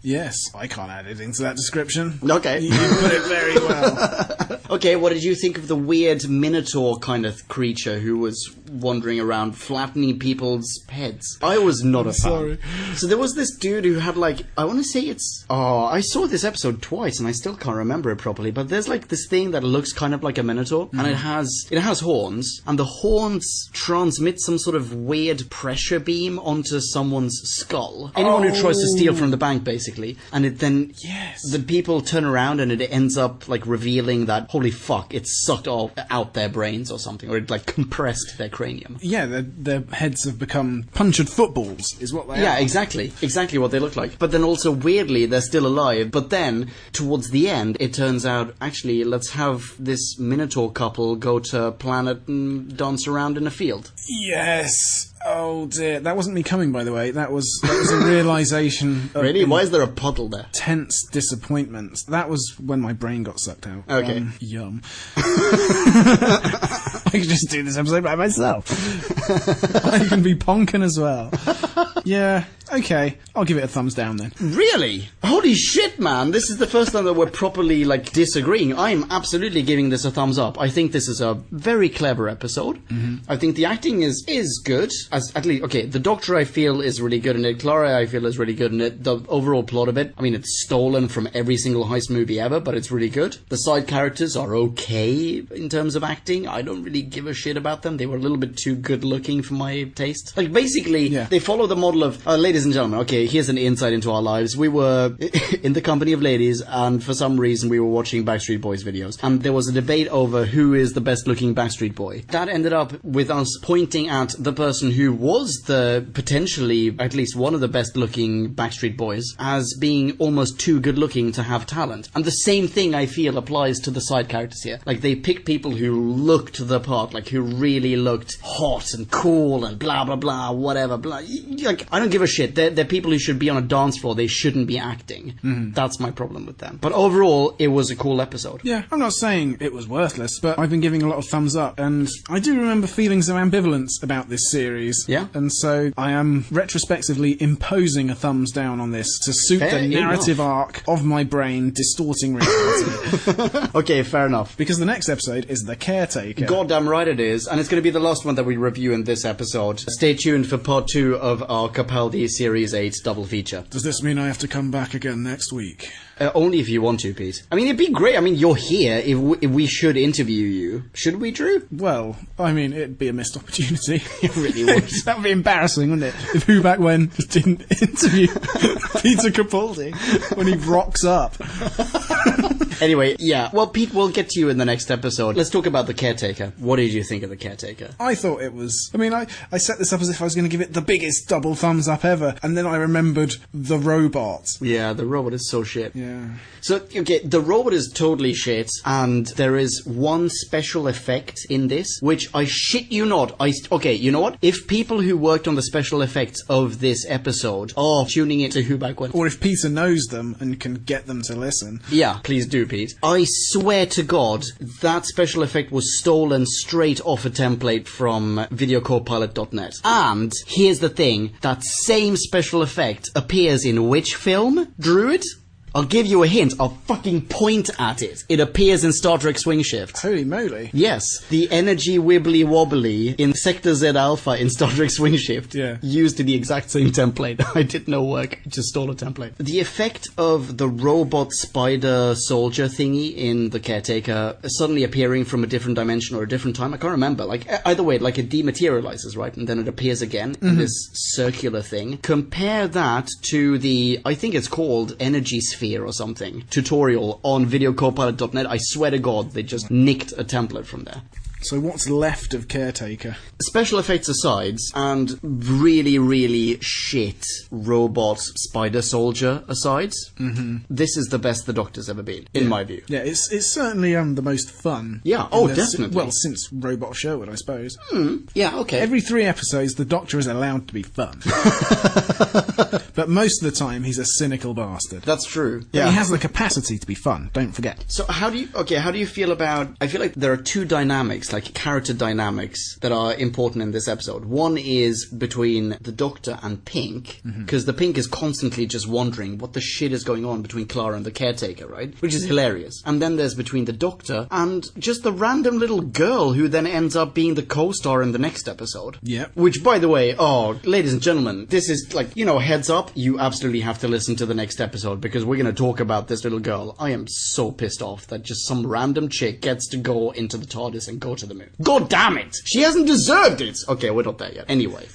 Yes, I can't add anything to that description. Okay. You put it very well. Okay, what did you think of the weird Minotaur kind of creature who was wandering around flattening people's heads? I was not a fan. Sorry. So there was this dude who had I want to say it's... Oh, I saw this episode twice and I still can't remember it properly, but there's this thing that looks kind of like a Minotaur, and it has horns, and the horns transmit some sort of weird pressure beam onto someone's skull. Anyone who tries to steal from the bank, basically, and it then... Yes. The people turn around and it ends up revealing that, holy fuck, it sucked out their brains or something, or it compressed their cranium. Yeah, their heads have become punctured footballs, is what they are. Yeah, exactly what they look like. But then also, weirdly, they're still alive. But then, towards the end, it turns out, actually, let's have this Minotaur couple go to a planet and dance around in a field. Yes. Oh dear, that wasn't me coming, by the way. That was a realisation of Really? Why is there a puddle there? intense disappointment. That was when my brain got sucked out. Okay. Yum. I could just do this episode by myself. I can be Ponkin as well. Yeah, okay. I'll give it a thumbs down then. Really? Holy shit, man. This is the first time that we're properly, disagreeing. I'm absolutely giving this a thumbs up. I think this is a very clever episode. Mm-hmm. I think the acting is good. At least, okay, the Doctor, I feel, is really good in it. Clara, I feel, is really good in it. The overall plot of it, I mean, it's stolen from every single heist movie ever, but it's really good. The side characters are okay in terms of acting. I don't really give a shit about them. They were a little bit too good looking for my taste. Basically, they follow the model of, ladies ladies and gentlemen, okay, here's an insight into our lives. We were in the company of ladies, and for some reason we were watching Backstreet Boys videos. And there was a debate over who is the best looking Backstreet Boy. That ended up with us pointing at the person who was the potentially at least one of the best looking Backstreet Boys as being almost too good looking to have talent. And the same thing I feel applies to the side characters here. Like, they picked people who looked the part, like who really looked hot and cool and blah blah blah, whatever, blah. Like, I don't give a shit. They're people who should be on a dance floor. They shouldn't be acting. That's my problem with them. But overall, it was a cool episode. Yeah, I'm not saying it was worthless, but I've been giving a lot of thumbs up, and I do remember feelings of ambivalence about this series. Yeah. And so I am retrospectively imposing a thumbs down on this to suit Fair the narrative enough. arc of my brain distorting reality. Okay, fair enough. Because the next episode is The Caretaker. Goddamn right it is, and it's going to be the last one that we review in this episode. Stay tuned for part 2 of our Capaldi Series 8 double feature. Does this mean I have to come back again next week? Only if you want to, Pete. I mean, it'd be great. I mean, you're here. If we should interview you. Should we, Drew? Well, I mean, it'd be a missed opportunity. It really would. That would be embarrassing, wouldn't it? If Who Back When just didn't interview Peter Capaldi when he rocks up. Anyway, yeah. Well, Pete, we'll get to you in the next episode. Let's talk about The Caretaker. What did you think of The Caretaker? I thought it was... I mean, I set this up as if I was going to give it the biggest double thumbs up ever, and then I remembered the robot. Yeah, the robot is so shit. Yeah. So, okay, the robot is totally shit, and there is one special effect in this, which I shit you not. Okay, you know what? If people who worked on the special effects of this episode are tuning into Who Back When... Or if Peter knows them and can get them to listen. Yeah, please do, Pete. I swear to God, that special effect was stolen straight off a template from videocopilot.net. And here's the thing, that same special effect appears in which film, Druid? I'll give you a hint. I'll fucking point at it. It appears in Star Trek Swing Shift. Holy moly. Yes. The energy wibbly wobbly in Sector Z Alpha in Star Trek Swing Shift. Yeah. Used the exact same template. I did no work. Just stole a template. The effect of the robot spider soldier thingy in The Caretaker suddenly appearing from a different dimension or a different time. I can't remember. Like, either way, like it dematerializes, right? And then it appears again in this circular thing. Compare that to the, I think it's called Energy Sphere or something, tutorial on videocopilot.net. I swear to God, they just nicked a template from there. So what's left of Caretaker? Special effects aside, and really, really shit robot spider soldier aside, this is the best the Doctor's ever been, in my view. Yeah, it's certainly the most fun. Yeah, definitely. Well, since Robot Sherwood, I suppose. Yeah, okay. Every 3 episodes, the Doctor is allowed to be fun. But most of the time, he's a cynical bastard. That's true. But he has the capacity to be fun, don't forget. So how do you feel about, I feel like there are 2 dynamics, like character dynamics, that are important in this episode. One is between the Doctor and Pink, because the Pink is constantly just wondering what the shit is going on between Clara and the Caretaker, right? Which is hilarious. And then there's between the Doctor and just the random little girl who then ends up being the co-star in the next episode. Yep. Which, by the way, ladies and gentlemen, this is like, heads up, you absolutely have to listen to the next episode, because we're going to talk about this little girl. I am so pissed off that just some random chick gets to go into the TARDIS and go to the moon. God damn it! She hasn't deserved it! Okay, we're not there yet. Anyway.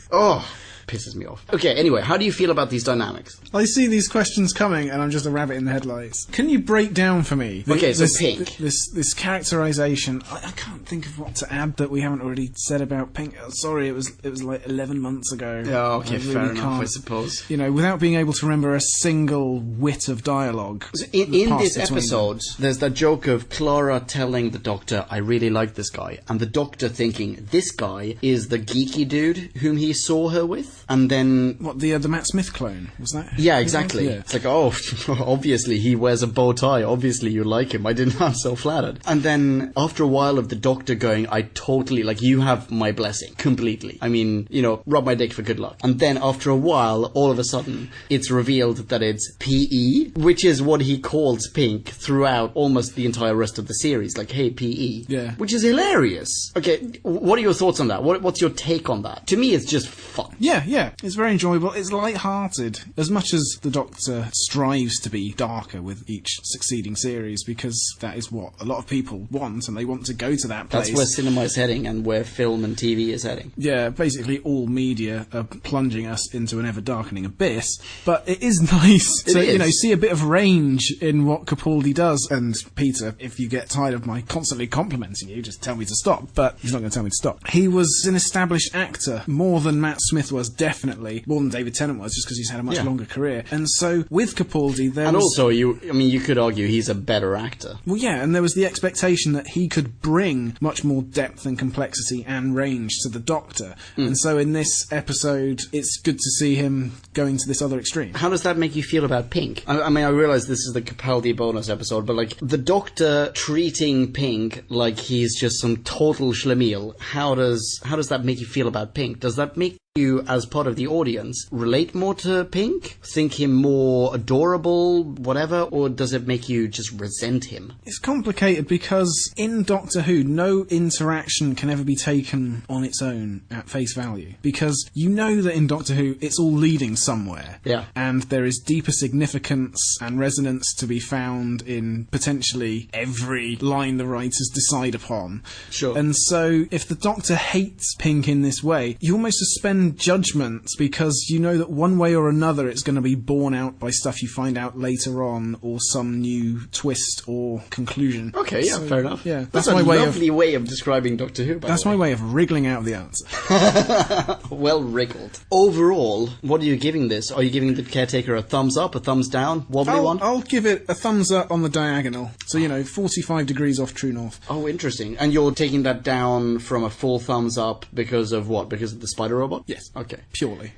Pisses me off. Okay, anyway, how do you feel about these dynamics? I see these questions coming, and I'm just a rabbit in the headlights. Can you break down for me? Pink. This characterization. I can't think of what to add that we haven't already said about Pink. Sorry, it was like 11 months ago. Yeah, okay, really fair enough, I suppose. Without being able to remember a single whit of dialogue. So in this episode, there's that joke of Clara telling the Doctor, I really like this guy, and the Doctor thinking, this guy is the geeky dude whom he saw her with. And then... What, the Matt Smith clone? Was that? Yeah, exactly. Yeah. It's like, obviously he wears a bow tie. Obviously you like him. I'm so flattered. And then after a while of the Doctor going, I totally, you have my blessing. Completely. I mean, rub my dick for good luck. And then after a while, all of a sudden, it's revealed that it's PE, which is what he calls Pink throughout almost the entire rest of the series. Like, hey, PE. Yeah. Which is hilarious. Okay, what are your thoughts on that? What's your take on that? To me, it's just fun. Yeah, Yeah, it's very enjoyable. It's light-hearted. As much as the Doctor strives to be darker with each succeeding series, because that is what a lot of people want, and they want to go to that place. That's where cinema is heading and where film and TV is heading. Yeah, basically all media are plunging us into an ever-darkening abyss. But it is nice to, see a bit of range in what Capaldi does. And Peter, if you get tired of my constantly complimenting you, just tell me to stop. But he's not going to tell me to stop. He was an established actor, more than Matt Smith was, definitely. More than David Tennant was, just because he's had a much longer career. And so, with Capaldi, there was... also, you could argue he's a better actor. Well, yeah, and there was the expectation that he could bring much more depth and complexity and range to the Doctor. And so in this episode, it's good to see him going to this other extreme. How does that make you feel about Pink? I mean, I realise this is the Capaldi bonus episode, but, like, the Doctor treating Pink like he's just some total schlemiel, how does that make you feel about Pink? Does that make you, as part of the audience, relate more to Pink? Think him more adorable, whatever? Or does it make you just resent him? It's complicated because in Doctor Who, no interaction can ever be taken on its own at face value. Because you know that in Doctor Who, it's all leading somewhere. Yeah. And there is deeper significance and resonance to be found in potentially every line the writers decide upon. Sure. And so, if the Doctor hates Pink in this way, you almost suspend judgment because you know that one way or another it's going to be borne out by stuff you find out later on or some new twist or conclusion. Okay, yeah, fair enough. Yeah, that's my lovely way of describing Doctor Who, by That's the way. my way of wriggling out of the answer. Well wriggled. Overall, what are you giving this? Are you giving the Caretaker a thumbs up, a thumbs down, wobbly one? I'll give it a thumbs up on the diagonal. So, 45 degrees off true north. Oh, interesting. And you're taking that down from a full thumbs up because of what? Because of the spider robot? Yes. Okay. Purely.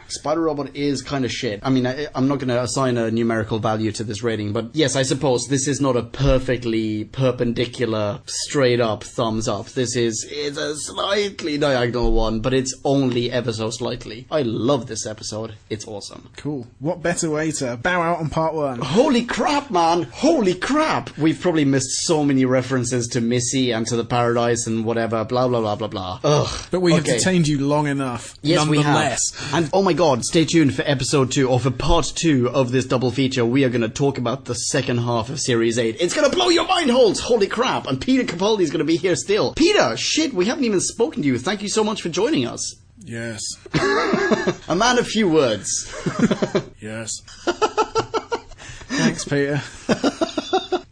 Spider Robot is kind of shit. I mean, I'm not going to assign a numerical value to this rating, but yes, I suppose this is not a perfectly perpendicular, straight up thumbs up. It's a slightly diagonal one, but it's only ever so slightly. I love this episode. It's awesome. Cool. What better way to bow out on part one? Holy crap, man! Holy crap! We've probably missed so many references to Missy and to the Paradise and whatever, blah, blah, blah, blah, blah. Ugh. But we have detained you long enough. Yes, we have. And oh my god, stay tuned for episode 2, or for part 2 of this double feature. We are going to talk about the second half of Series 8. It's going to blow your mind holes! Holy crap! And Peter Capaldi is going to be here still. Peter, shit, we haven't even spoken to you. Thank you so much for joining us. Yes. A man of few words. Yes. Thanks, Peter.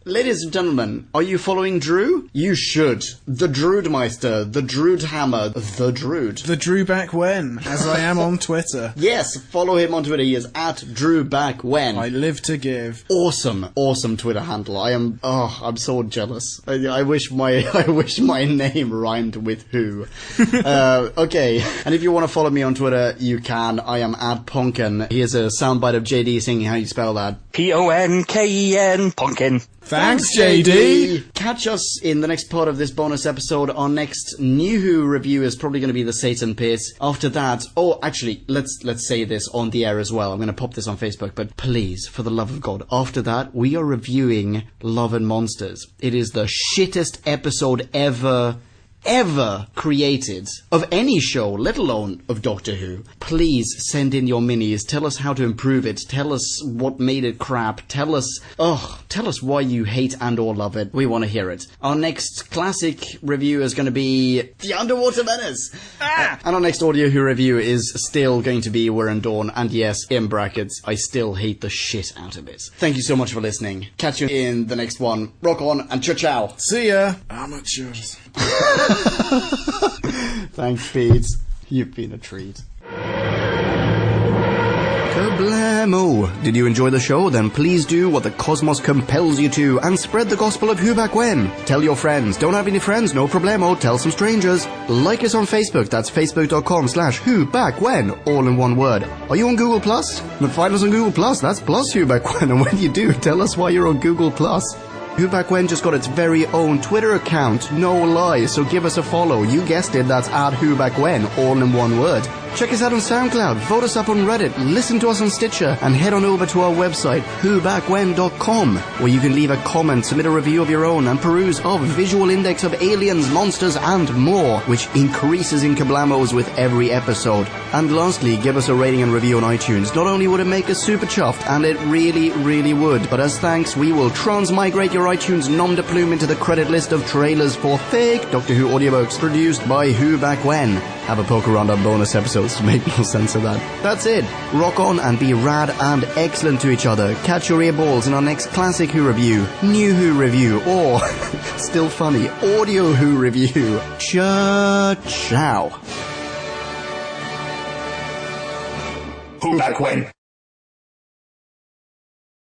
Ladies and gentlemen, are you following Drew? You should. The Droodmeister, the Droodhammer, the Drood. The Drew Back When, as I am on Twitter. Yes, follow him on Twitter. He is at DrewBackWhen. I live to give. Awesome Twitter handle. I'm so jealous. I wish my name rhymed with who. Okay, and if you want to follow me on Twitter, you can. I am at Ponken. Here's a soundbite of JD singing how you spell that. Ponken, Ponken. Thanks, JD! Catch us in the next part of this bonus episode. Our next New Who review is probably going to be the Satan Pit. After that, actually, let's say this on the air as well. I'm going to pop this on Facebook, but please, for the love of God, after that, we are reviewing Love and Monsters. It is the shittest episode ever created of any show, let alone of Doctor Who. Please send in your minis. Tell us how to improve it. Tell us what made it crap. Tell us why you hate and or love it. We want to hear it. Our next classic review is going to be The Underwater Menace. And our next Audio Who review is still going to be We're in Dawn. And yes, in brackets, I still hate the shit out of it. Thank you so much for listening. Catch you in the next one. Rock on and ciao. See ya. Amateurs. Thanks, Pete. You've been a treat. Kablamo! Did you enjoy the show? Then please do what the cosmos compels you to and spread the gospel of Who Back When. Tell your friends. Don't have any friends? No problemo. Tell some strangers. Like us on Facebook. That's facebook.com/Who Back When. All in one word. Are you on Google+? Then find us on Google+. That's plus Who Back When. And when you do, tell us why you're on Google+. Who Back When just got its very own Twitter account, no lie, so give us a follow. You guessed it, that's at Who Back When, all in one word. Check us out on SoundCloud, vote us up on Reddit, listen to us on Stitcher, and head on over to our website, whobackwhen.com, where you can leave a comment, submit a review of your own, and peruse our visual index of aliens, monsters, and more, which increases in kablamos with every episode. And lastly, give us a rating and review on iTunes. Not only would it make us super chuffed, and it really, really would, but as thanks, we will transmigrate your iTunes nom de plume into the credit list of trailers for fake Doctor Who audiobooks produced by Who Back When. Have a poke around our bonus episodes to make more sense of that. That's it. Rock on and be rad and excellent to each other. Catch your earballs in our next classic Who review, new Who review, or, still funny, audio Who review. Ciao. Who Back When?